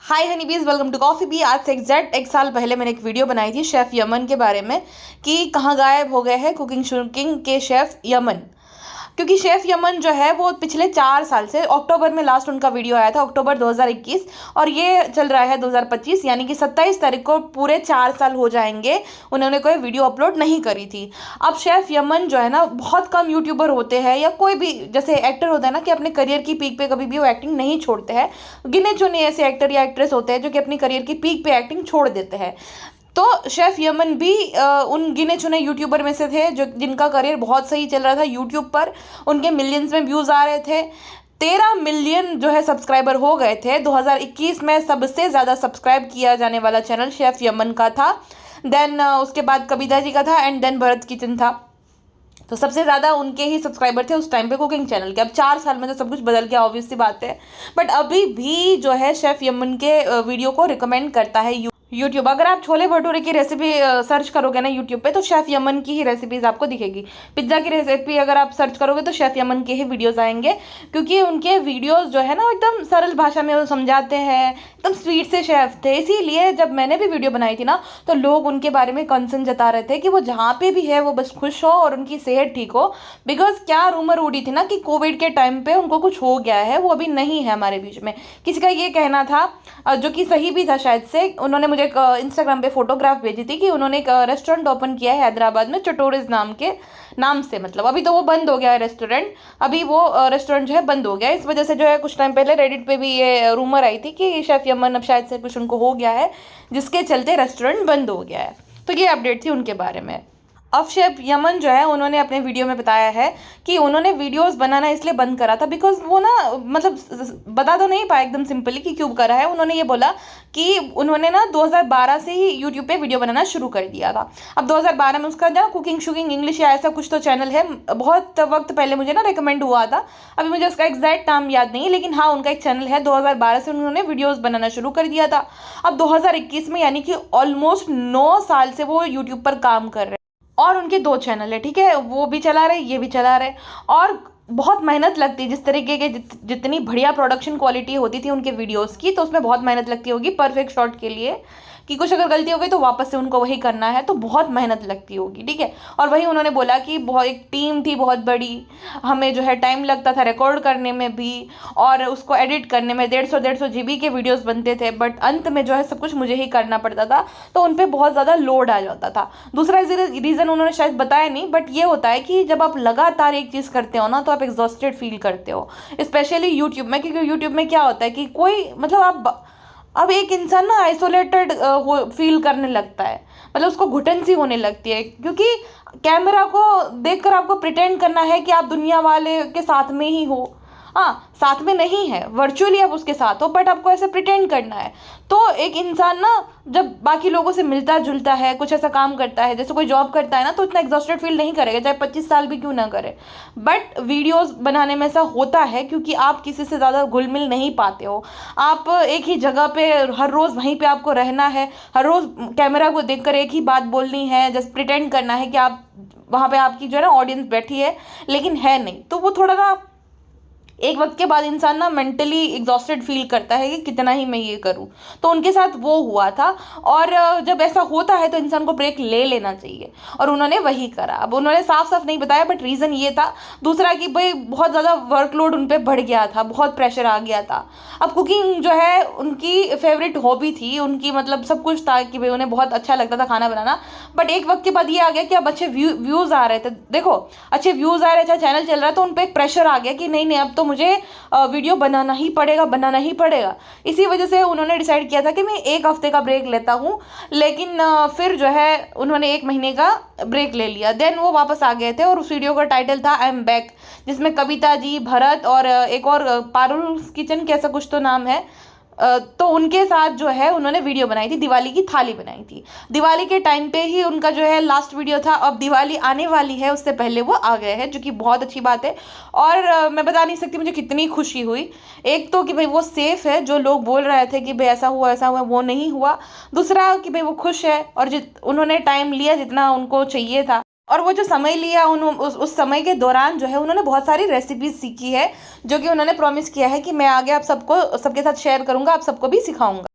Hi honeybees, welcome to coffee bee. आज से exact एक साल पहले मैंने एक वीडियो बनाई थी शेफ़ यमन के बारे में कि कहाँ गायब हो गए हैं कुकिंग शुकिंग के शेफ़ यमन। क्योंकि शेफ़ यमन जो है वो पिछले 4 साल से, अक्टूबर में लास्ट उनका वीडियो आया था, अक्टूबर 2021, और ये चल रहा है 2025, यानी कि 27 तारीख को पूरे 4 साल हो जाएंगे उन्होंने कोई वीडियो अपलोड नहीं करी थी। अब शेफ़ यमन जो है ना, बहुत कम यूट्यूबर होते हैं या कोई भी जैसे एक्टर होता है ना कि अपने करियर की पीक पे कभी भी वो एक्टिंग नहीं छोड़ते हैं। गिने चुने ऐसे एक्टर या एक्ट्रेस होते हैं जो कि अपनी करियर की पीक पे एक्टिंग छोड़ देते हैं। तो शेफ़ यमन भी उन गिने चुने यूट्यूबर में से थे जो जिनका करियर बहुत सही चल रहा था यूट्यूब पर। उनके मिलियंस में व्यूज़ आ रहे थे। 13 मिलियन जो है सब्सक्राइबर हो गए थे। 2021 में सबसे ज़्यादा सब्सक्राइब किया जाने वाला चैनल शेफ़ यमन का था। देन उसके बाद कविता जी का था, एंड देन भरत किचन था। तो सबसे ज़्यादा उनके ही सब्सक्राइबर थे उस टाइम पे कुकिंग चैनल के। अब 4 साल में तो सब कुछ बदल गया, ऑब्वियस सी बात है। बट अभी भी जो है शेफ़ यमन के वीडियो को रिकमेंड करता है यूट्यूब। अगर आप छोले भटूरे की रेसिपी सर्च करोगे ना यूट्यूब पे, तो शेफ़ यमन की ही रेसिपीज़ आपको दिखेगी। पिज्ज़ा की रेसिपी अगर आप सर्च करोगे तो शेफ़ यमन के ही वीडियोस आएंगे, क्योंकि उनके वीडियोस जो है ना एकदम सरल भाषा में वो समझाते हैं। एकदम स्वीट से शेफ़ थे। इसीलिए जब मैंने भी वीडियो बनाई थी ना, तो लोग उनके बारे में कंसर्न जता रहे थे कि वो जहाँ पे भी है वो बस खुश हो और उनकी सेहत ठीक हो। बिकॉज क्या रूमर उड़ी थी ना कि कोविड के टाइम पे उनको कुछ हो गया है, वो अभी नहीं है हमारे बीच में। किसी का ये कहना था, जो कि सही भी था शायद से। उन्होंने मुझे एक इंस्टाग्राम पे फोटोग्राफ भेजी थी कि उन्होंने एक रेस्टोरेंट ओपन किया है हैदराबाद में, चटोरेज नाम से। मतलब अभी तो वो बंद हो गया है रेस्टोरेंट। अभी वो रेस्टोरेंट जो है बंद हो गया है। इस वजह से जो है कुछ टाइम पहले रेडिट पे भी ये रूमर आई थी कि शेफ़ यमन अब शायद से कुछ उनको हो गया है, जिसके चलते रेस्टोरेंट बंद हो गया है। तो ये अपडेट थी उनके बारे में। अब शेफ़ यमन जो है उन्होंने अपने वीडियो में बताया है कि उन्होंने वीडियोस बनाना इसलिए बंद करा था बिकॉज वो ना, मतलब बता तो नहीं पाया एकदम सिंपली कि क्यों करा है। उन्होंने ये बोला कि उन्होंने ना 2012 से ही यूट्यूब पे वीडियो बनाना शुरू कर दिया था। अब 2012 में उसका ना कुकिंग शुकिंग इंग्लिश या ऐसा कुछ तो चैनल है, बहुत वक्त पहले मुझे ना रिकमेंड हुआ था। अभी मुझे उसका एग्जैक्ट नाम याद नहीं है, लेकिन हाँ उनका एक चैनल है। 2012 से उन्होंने वीडियोज़ बनाना शुरू कर दिया था। अब 2021 में, यानी कि ऑलमोस्ट 9 साल से वो यूट्यूब पर काम कर रहे हैं। और उनके 2 चैनल है, ठीक है, वो भी चला रहे, ये भी चला रहे। और बहुत मेहनत लगती है। जिस तरीके के जितनी बढ़िया प्रोडक्शन क्वालिटी होती थी उनके वीडियोस की, तो उसमें बहुत मेहनत लगती होगी परफेक्ट शॉट के लिए, कि कुछ अगर गलती हो गई तो वापस से उनको वही करना है, तो बहुत मेहनत लगती होगी, ठीक है। और वही उन्होंने बोला कि बहुत एक टीम थी बहुत बड़ी, हमें जो है टाइम लगता था रिकॉर्ड करने में भी और उसको एडिट करने में। 150 GB के वीडियोस बनते थे, बट अंत में जो है सब कुछ मुझे ही करना पड़ता था, तो उन पर बहुत ज़्यादा लोड आ जाता था। दूसरा रीज़न उन्होंने शायद बताया नहीं, बट ये होता है कि जब आप लगातार एक चीज़ करते हो ना, तो आप एग्जॉस्टेड फील करते हो, स्पेशली यूट्यूब में। क्योंकि यूट्यूब में क्या होता है कि कोई, मतलब अब एक इंसान ना आइसोलेटेड फील करने लगता है, मतलब उसको घुटन सी होने लगती है, क्योंकि कैमरा को देखकर आपको प्रिटेंड करना है कि आप दुनिया वाले के साथ में ही हो। हाँ, साथ में नहीं है, वर्चुअली आप उसके साथ हो, बट आपको ऐसे प्रिटेंड करना है। तो एक इंसान ना जब बाकी लोगों से मिलता जुलता है, कुछ ऐसा काम करता है, जैसे कोई जॉब करता है ना, तो इतना एग्जॉस्टेड फील नहीं करेगा, चाहे 25 साल भी क्यों ना करे। बट वीडियोस बनाने में ऐसा होता है, क्योंकि आप किसी से ज़्यादा घुल मिल नहीं पाते हो। आप एक ही जगह पे हर रोज़ वहीं पे आपको रहना है, हर रोज़ कैमरा को देखकर एक ही बात बोलनी है, जस्ट प्रिटेंड करना है कि आप वहाँ पे आपकी जो है ना ऑडियंस बैठी है, लेकिन है नहीं। तो वो थोड़ा ना एक वक्त के बाद इंसान ना मेंटली एग्जॉस्टेड फील करता है कि कितना ही मैं ये करूं। तो उनके साथ वो हुआ था। और जब ऐसा होता है तो इंसान को ब्रेक ले लेना चाहिए, और उन्होंने वही करा। अब उन्होंने साफ साफ नहीं बताया, बट रीज़न ये था दूसरा कि भाई बहुत ज़्यादा वर्कलोड उन पर बढ़ गया था, बहुत प्रेशर आ गया था। अब कुकिंग जो है उनकी फेवरेट हॉबी थी उनकी, मतलब सब कुछ था कि भाई उन्हें बहुत अच्छा लगता था खाना बनाना। बट एक वक्त के बाद ये आ गया कि अब अच्छे व्यूज़ आ रहे थे, देखो अच्छे व्यूज़ आ रहे थे, चैनल चल रहा है, तो उन पर एक प्रेशर आ गया कि नहीं नहीं, अब तो मुझे वीडियो बनाना ही पड़ेगा। इसी वजह से उन्होंने डिसाइड किया था कि मैं 1 हफ्ते का ब्रेक लेता हूँ। लेकिन फिर जो है उन्होंने 1 महीने का ब्रेक ले लिया। देन वो वापस आ गए थे, और उस वीडियो का टाइटल था आई एम बैक, जिसमें कविता जी, भरत और एक और पारुल किचन कैसा कुछ तो नाम है, तो उनके साथ जो है उन्होंने वीडियो बनाई थी, दिवाली की थाली बनाई थी। दिवाली के टाइम पे ही उनका जो है लास्ट वीडियो था। अब दिवाली आने वाली है, उससे पहले वो आ गए हैं, जो कि बहुत अच्छी बात है। और मैं बता नहीं सकती मुझे कितनी खुशी हुई। एक तो कि भाई वो सेफ़ है, जो लोग बोल रहे थे कि भाई ऐसा हुआ वो नहीं हुआ। दूसरा कि भाई वो खुश है, और उन्होंने टाइम लिया जितना उनको चाहिए था। और वो जो समय लिया उस समय के दौरान जो है उन्होंने बहुत सारी रेसिपीज सीखी है, जो कि उन्होंने प्रॉमिस किया है कि मैं आगे आप सबके साथ शेयर करूंगा, आप सबको भी सिखाऊंगा।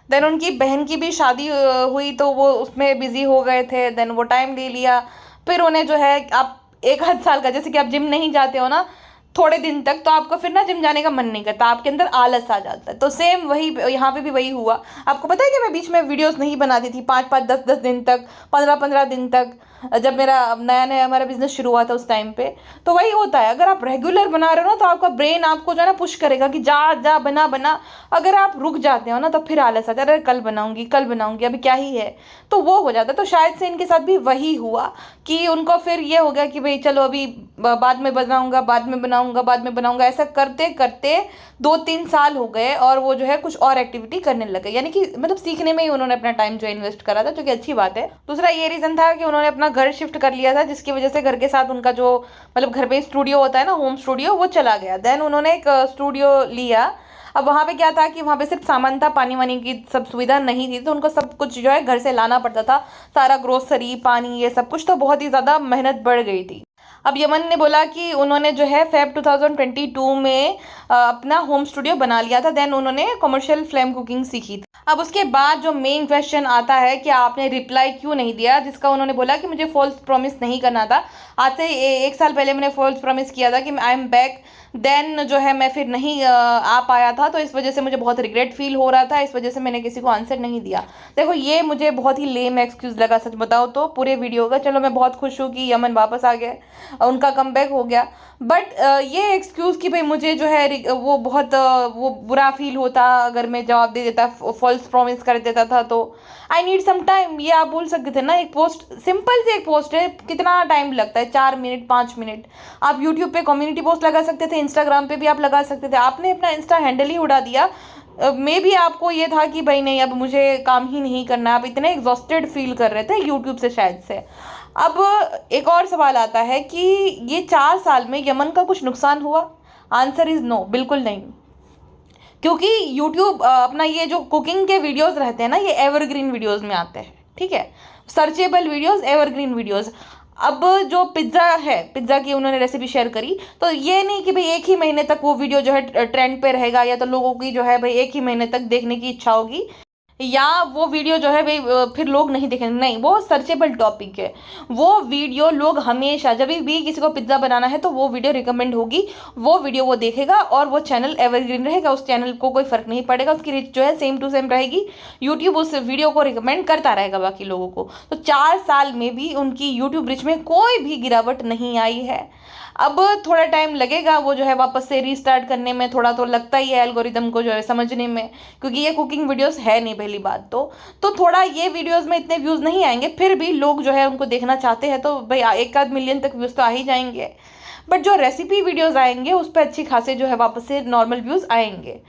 देन उनकी बहन की भी शादी हुई तो वो उसमें बिज़ी हो गए थे, देन वो टाइम ले लिया। फिर उन्हें जो है, आप 1 आध साल का, जैसे कि आप जिम नहीं जाते हो ना थोड़े दिन तक, तो आपको फिर ना जिम जाने का मन नहीं करता, आपके अंदर आलस आ जाता है। तो सेम वही यहाँ पे भी वही हुआ। आपको पता है कि मैं बीच में वीडियोस नहीं बनाती थी 5-5 10-10 दिन तक, 15-15 दिन तक, जब मेरा नया नया हमारा बिजनेस शुरू हुआ था उस टाइम पे। तो वही होता है, अगर आप रेगुलर बना रहे हो ना तो आपका ब्रेन आपको जो है ना पुश करेगा कि जा जा बना बना। अगर आप रुक जाते हो ना तो फिर आलस आता है, अरे कल बनाऊंगी अभी क्या ही है, तो वो हो जाता है। तो शायद से इनके साथ भी वही हुआ कि उनको फिर ये हो गया कि भाई चलो अभी बाद में बनाऊंगा, बाद में बनाऊंगा, ऐसा करते करते 2-3 साल हो गए और वो जो है कुछ और एक्टिविटी करने लगे, यानी कि मतलब सीखने में ही उन्होंने अपना टाइम जो इन्वेस्ट करा था, जो कि अच्छी बात है। दूसरा ये रीज़न था कि उन्होंने अपना घर शिफ्ट कर लिया था, जिसकी वजह से घर के साथ उनका जो मतलब घर पे स्टूडियो होता है ना, होम स्टूडियो, वो चला गया। देन उन्होंने एक स्टूडियो लिया। अब वहाँ पे क्या था कि वहाँ पे सिर्फ सामान था, पानी वानी की सब सुविधा नहीं थी, तो उनको सब कुछ जो है घर से लाना पड़ता था, सारा ग्रोसरी, पानी, ये सब कुछ, तो बहुत ही ज़्यादा मेहनत बढ़ गई थी। अब यमन ने बोला कि उन्होंने जो है फेब 2022 में अपना होम स्टूडियो बना लिया था। देन उन्होंने कमर्शियल फ्लेम कुकिंग सीखी थी। अब उसके बाद जो मेन क्वेश्चन आता है कि आपने रिप्लाई क्यों नहीं दिया, जिसका उन्होंने बोला कि मुझे फॉल्स प्रॉमिस नहीं करना था। आज से 1 साल पहले मैंने फॉल्स प्रॉमिस किया था कि आई एम बैक, देन जो है मैं फिर नहीं आ पाया था, तो इस वजह से मुझे बहुत रिग्रेट फील हो रहा था, इस वजह से मैंने किसी को आंसर नहीं दिया। देखो ये मुझे बहुत ही लेम एक्सक्यूज़ लगा, सच बताओ तो पूरे वीडियो का। चलो मैं बहुत खुश हूँ कि यमन वापस आ गए, उनका कमबैक हो गया, बट ये एक्सक्यूज़ कि भाई मुझे जो है वो बहुत वो बुरा फील होता अगर मैं जवाब दे देता, फॉल्स प्रॉमिस कर देता था, तो आई नीड सम टाइम, ये आप बोल सकते थे ना। एक पोस्ट, सिंपल से एक पोस्ट है, कितना टाइम लगता है, 4 मिनट 5 मिनट। आप यूट्यूब पे कम्युनिटी पोस्ट लगा सकते थे, इंस्टाग्राम पे भी आप लगा सकते थे, आपने अपना इंस्टा हैंडल ही उड़ा दिया। मे बी आपको ये था कि भाई नहीं अब मुझे काम ही नहीं करना, आप इतने एग्जॉस्टेड फील कर रहे थे यूट्यूब से शायद से। अब एक और सवाल आता है कि ये 4 साल में यमन का कुछ नुकसान हुआ? आंसर इज़ नो, बिल्कुल नहीं। क्योंकि यूट्यूब अपना ये जो कुकिंग के वीडियोस रहते हैं ना, ये एवरग्रीन वीडियोस में आते हैं, ठीक है, सर्चेबल वीडियोस, एवरग्रीन वीडियोस। अब जो पिज़्ज़ा है, पिज़्ज़ा की उन्होंने रेसिपी शेयर करी, तो ये नहीं कि भाई 1 ही महीने तक वो वीडियो जो है ट्रेंड पे रहेगा, या तो लोगों की जो है भाई 1 ही महीने तक देखने की इच्छा होगी, या वो वीडियो जो है भाई फिर लोग नहीं देखेंगे, नहीं, वो सर्चेबल टॉपिक है। वो वीडियो लोग हमेशा जब भी किसी को पिज्ज़ा बनाना है तो वो वीडियो रिकमेंड होगी, वो वीडियो वो देखेगा और वो चैनल एवरग्रीन रहेगा, उस चैनल को कोई फ़र्क नहीं पड़ेगा, उसकी रीच जो है सेम टू सेम रहेगी, यूट्यूब उस वीडियो को रिकमेंड करता रहेगा बाकी लोगों को। तो 4 साल में भी उनकी यूट्यूब रीच में कोई भी गिरावट नहीं आई है। अब थोड़ा टाइम लगेगा वो जो है वापस से रीस्टार्ट करने में, थोड़ा तो लगता ही है एल्गोरिदम को जो है समझने में, क्योंकि ये कुकिंग वीडियोस है नहीं पहली बात तो थोड़ा ये वीडियोस में इतने व्यूज़ नहीं आएंगे, फिर भी लोग जो है उनको देखना चाहते हैं, तो भाई 1 आध मिलियन तक व्यूज़ तो आ ही जाएंगे। बट जो रेसिपी वीडियोज़ आएंगे उस पर अच्छी खासे जो है वापस से नॉर्मल व्यूज़ आएंगे,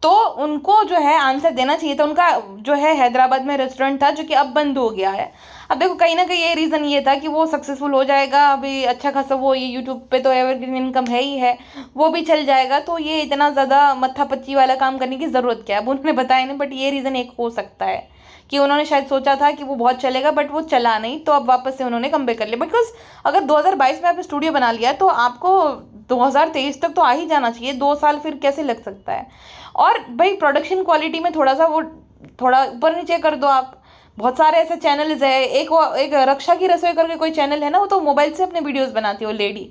तो उनको जो है आंसर देना चाहिए था। उनका जो है हैदराबाद में रेस्टोरेंट था जो कि अब बंद हो गया है। अब देखो कहीं ना कहीं ये रीज़न ये था कि वो सक्सेसफुल हो जाएगा, अभी अच्छा खासा वो ये यूट्यूब पे तो एवरग्रीन इनकम है ही है, वो भी चल जाएगा, तो ये इतना ज़्यादा मत्थापच्ची वाला काम करने की ज़रूरत क्या है, अब उन्होंने बताया नहीं। बट ये रीज़न एक हो सकता है कि उन्होंने शायद सोचा था कि वो बहुत चलेगा, बट वो चला नहीं, तो अब वापस से उन्होंने कमबैक कर लिया। बिकॉज अगर 2022 में आपने स्टूडियो बना लिया है तो आपको 2023 तक तो आ ही जाना चाहिए, 2 साल फिर कैसे लग सकता है। और भाई प्रोडक्शन क्वालिटी में थोड़ा सा वो थोड़ा ऊपर नीचे कर दो आप। बहुत सारे ऐसे चैनल्स है, एक रक्षा की रसोई करके कोई चैनल है ना, वो तो मोबाइल से अपने वीडियोस बनाती है वो लेडी,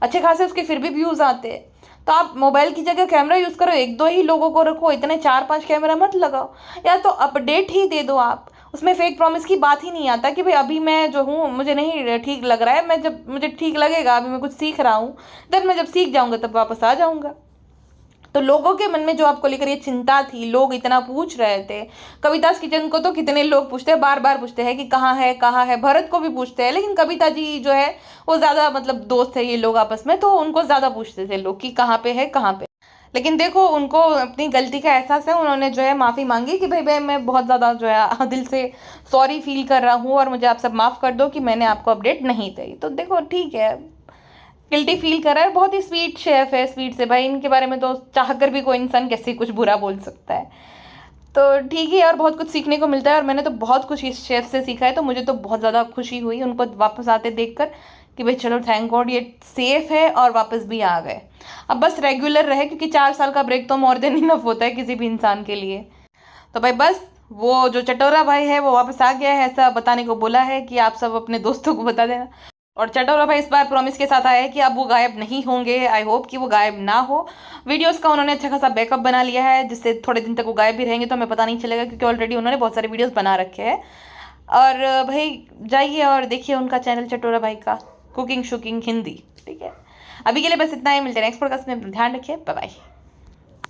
अच्छे खासे उसके फिर भी व्यूज़ आते हैं। तो आप मोबाइल की जगह कैमरा यूज़ करो, 1-2 ही लोगों को रखो, इतने 4-5 कैमरा मत लगाओ, या तो अपडेट ही दे दो आप। उसमें फेक प्रॉमिस की बात ही नहीं आता कि भाई अभी मैं जो हूँ मुझे नहीं ठीक लग रहा है, मैं जब मुझे ठीक लगेगा, अभी मैं कुछ सीख रहा हूँ, देन मैं जब सीख जाऊँगा तब वापस आ जाऊँगा। तो लोगों के मन में जो आपको लेकर ये चिंता थी, लोग इतना पूछ रहे थे, कविताज किचन को तो कितने लोग पूछते हैं, बार बार पूछते हैं कि कहाँ है कहाँ है, भरत को भी पूछते हैं, लेकिन कविता जी जो है वो ज़्यादा मतलब दोस्त है ये लोग आपस में, तो उनको ज़्यादा पूछते थे लोग कि कहाँ पे है कहाँ पे। लेकिन देखो उनको अपनी गलती का एहसास है, उन्होंने जो है माफ़ी मांगी कि भाई मैं बहुत ज़्यादा जो है दिल से सॉरी फील कर रहा हूँ और मुझे आप सब माफ़ कर दो कि मैंने आपको अपडेट नहीं दी। तो देखो ठीक है, गिल्टी फील कर रहा है, बहुत ही स्वीट शेफ़ है, स्वीट से भाई इनके बारे में तो चाहकर भी कोई इंसान कैसे कुछ बुरा बोल सकता है। तो ठीक है, और बहुत कुछ सीखने को मिलता है, और मैंने तो बहुत कुछ इस शेफ़ से सीखा है, तो मुझे तो बहुत ज़्यादा खुशी हुई उनको वापस आते देखकर कि भाई चलो थैंक गॉड ये सेफ़ है और वापस भी आ गए। अब बस रेगुलर रहे, क्योंकि 4 साल का ब्रेक तो मोर देन इनफ होता है किसी भी इंसान के लिए। तो भाई बस वो जो चटोरा भाई है वो वापस आ गया है, ऐसा बताने को बोला है कि आप सब अपने दोस्तों को बता देना। और चटोरा भाई इस बार प्रॉमिस के साथ आया है कि अब वो गायब नहीं होंगे। आई होप कि वो गायब ना हो। वीडियोस का उन्होंने अच्छा खासा बैकअप बना लिया है, जिससे थोड़े दिन तक वो गायब भी रहेंगे तो हमें पता नहीं चलेगा, क्योंकि ऑलरेडी उन्होंने बहुत सारे वीडियोस बना रखे हैं। और भाई जाइए और देखिए उनका चैनल चटोरा भाई का, कुकिंग शुकिंग हिंदी। ठीक है, अभी के लिए बस इतना ही। मिलते हैं नेक्स्ट पॉडकास्ट में। ध्यान रखिए, बाय बाय।